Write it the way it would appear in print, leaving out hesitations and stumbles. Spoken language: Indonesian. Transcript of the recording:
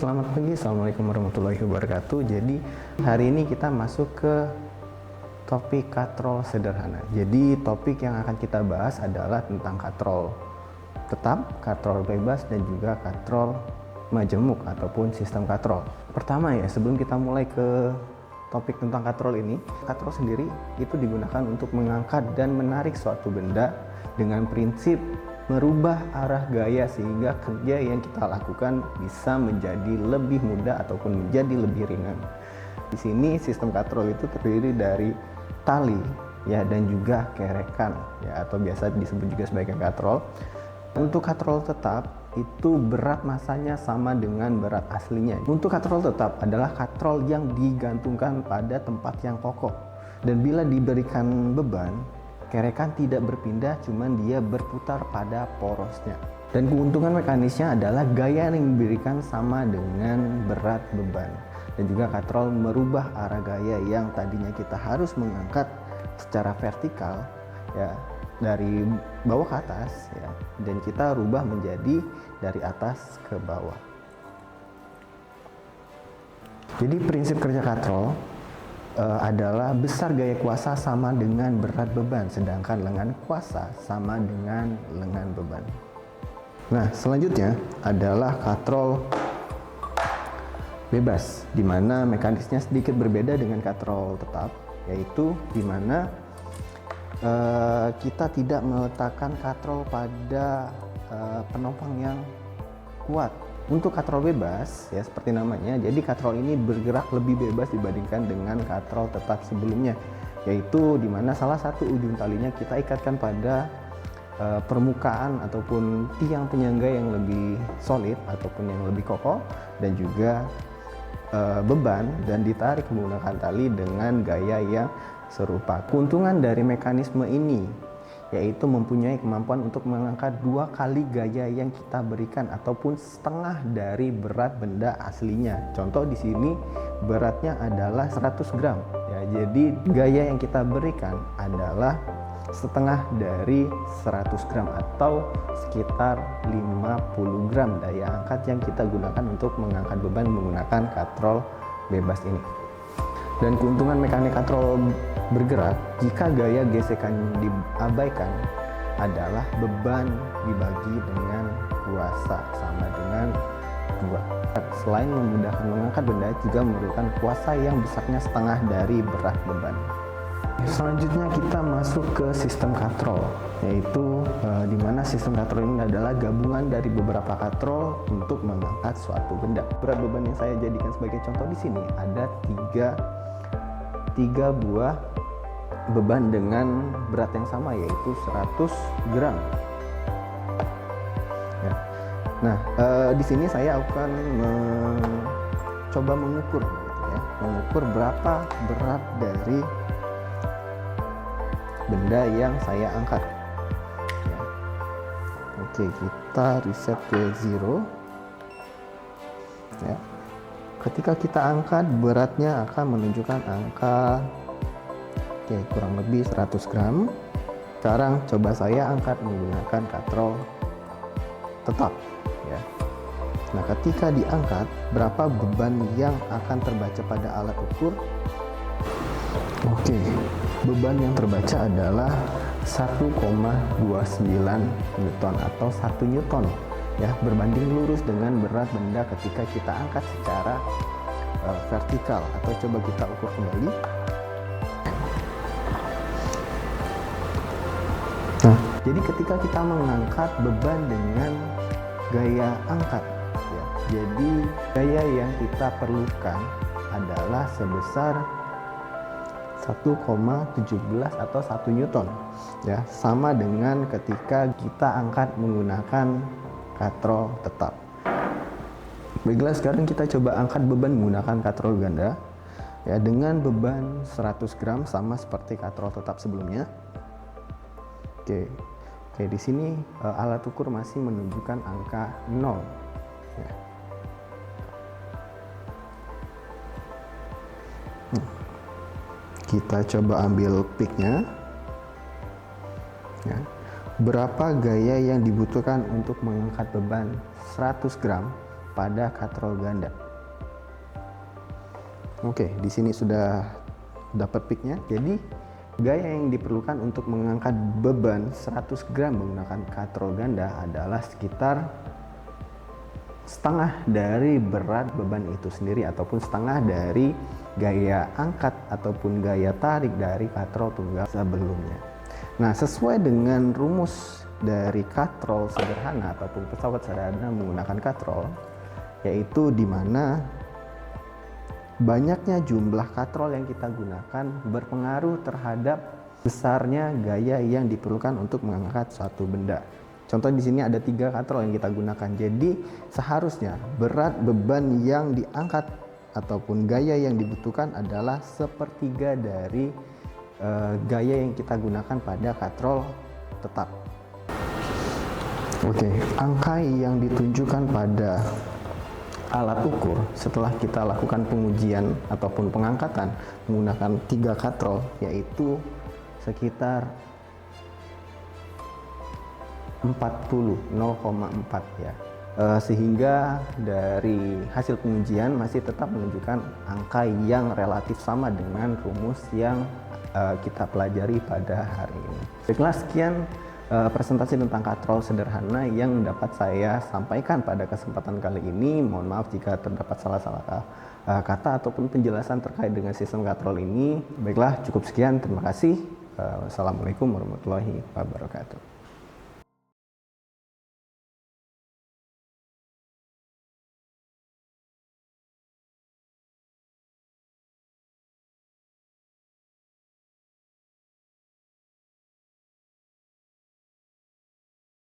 Selamat pagi, Assalamualaikum warahmatullahi wabarakatuh. Jadi hari ini kita masuk ke topik katrol sederhana. Jadi topik yang akan kita bahas adalah tentang katrol tetap, katrol bebas, dan juga katrol majemuk ataupun sistem katrol. Pertama ya, sebelum kita mulai ke topik tentang katrol ini, katrol sendiri itu digunakan untuk mengangkat dan menarik suatu benda dengan prinsip merubah arah gaya sehingga kerja yang kita lakukan bisa menjadi lebih mudah ataupun menjadi lebih ringan. Di sini sistem katrol itu terdiri dari tali ya dan juga kerekan ya, atau biasa disebut juga sebagai katrol. Untuk katrol tetap itu berat masanya sama dengan berat aslinya. Untuk katrol tetap adalah katrol yang digantungkan pada tempat yang kokoh, dan bila diberikan beban, kerekan tidak berpindah, cuman dia berputar pada porosnya. Dan keuntungan mekanisnya adalah gaya yang diberikan sama dengan berat beban. Dan juga katrol merubah arah gaya yang tadinya kita harus mengangkat secara vertikal ya, dari bawah ke atas ya, dan kita rubah menjadi dari atas ke bawah. Jadi prinsip kerja katrol adalah besar gaya kuasa sama dengan berat beban, sedangkan lengan kuasa sama dengan lengan beban. Nah, selanjutnya adalah katrol bebas, di mana mekanisnya sedikit berbeda dengan katrol tetap, yaitu di mana kita tidak meletakkan katrol pada penopang yang kuat. Untuk katrol bebas, ya seperti namanya, jadi katrol ini bergerak lebih bebas dibandingkan dengan katrol tetap sebelumnya, yaitu di mana salah satu ujung talinya kita ikatkan pada permukaan ataupun tiang penyangga yang lebih solid ataupun yang lebih kokoh, dan juga beban dan ditarik menggunakan tali dengan gaya yang serupa. Keuntungan dari mekanisme ini yaitu mempunyai kemampuan untuk mengangkat 2 kali gaya yang kita berikan ataupun setengah dari berat benda aslinya. Contoh di sini beratnya adalah 100 gram ya. Jadi gaya yang kita berikan adalah setengah dari 100 gram atau sekitar 50 gram daya angkat yang kita gunakan untuk mengangkat beban menggunakan katrol bebas ini. Dan keuntungan mekanik katrol bergerak jika gaya gesekan diabaikan adalah beban dibagi dengan kuasa sama dengan 2. Selain memudahkan mengangkat benda, juga memerlukan kuasa yang besarnya setengah dari berat beban. Selanjutnya kita masuk ke sistem katrol, yaitu di mana sistem katrol ini adalah gabungan dari beberapa katrol untuk mengangkat suatu benda. Berat beban yang saya jadikan sebagai contoh di sini ada tiga buah beban dengan berat yang sama, yaitu 100 gram. Ya. Nah, di sini saya akan mencoba mengukur, gitu ya, mengukur berapa berat dari benda yang saya angkat. Ya. Oke, kita reset ke 0. Ya. Ketika kita angkat, beratnya akan menunjukkan angka kurang lebih 100 gram. Sekarang coba saya angkat menggunakan katrol tetap ya. Nah, ketika diangkat, berapa beban yang akan terbaca pada alat ukur? Oke, beban yang terbaca adalah 1,29 Newton atau 1 Newton ya, berbanding lurus dengan berat benda ketika kita angkat secara vertikal. Atau coba kita ukur kembali. Nah, jadi ketika kita mengangkat beban dengan gaya angkat ya, jadi gaya yang kita perlukan adalah sebesar 1,17 atau 1 Newton ya, sama dengan ketika kita angkat menggunakan katrol tetap. Baiklah, sekarang kita coba angkat beban menggunakan katrol ganda ya, dengan beban 100 gram sama seperti katrol tetap sebelumnya. Oke, di sini alat ukur masih menunjukkan angka 0 ya. Kita coba ambil peaknya ya. Berapa gaya yang dibutuhkan untuk mengangkat beban 100 gram pada katrol ganda. Oke, di sini sudah dapat peaknya. Jadi gaya yang diperlukan untuk mengangkat beban 100 gram menggunakan katrol ganda adalah sekitar setengah dari berat beban itu sendiri, ataupun setengah dari gaya angkat ataupun gaya tarik dari katrol tunggal sebelumnya. Nah, sesuai dengan rumus dari katrol sederhana ataupun pesawat sederhana menggunakan katrol, yaitu di mana banyaknya jumlah katrol yang kita gunakan berpengaruh terhadap besarnya gaya yang diperlukan untuk mengangkat suatu benda. Contoh di sini ada 3 katrol yang kita gunakan. Jadi seharusnya berat beban yang diangkat ataupun gaya yang dibutuhkan adalah sepertiga dari gaya yang kita gunakan pada katrol tetap. Oke, angka yang ditunjukkan pada alat ukur setelah kita lakukan pengujian ataupun pengangkatan menggunakan 3 katrol yaitu sekitar 0,4 ya. Sehingga dari hasil pengujian masih tetap menunjukkan angka yang relatif sama dengan rumus yang kita pelajari pada hari ini. Baiklah, sekian presentasi tentang katrol sederhana yang dapat saya sampaikan pada kesempatan kali ini. Mohon maaf jika terdapat salah-salah kata ataupun penjelasan terkait dengan sistem katrol ini. Baiklah, cukup sekian. Terima kasih. Wassalamualaikum warahmatullahi wabarakatuh.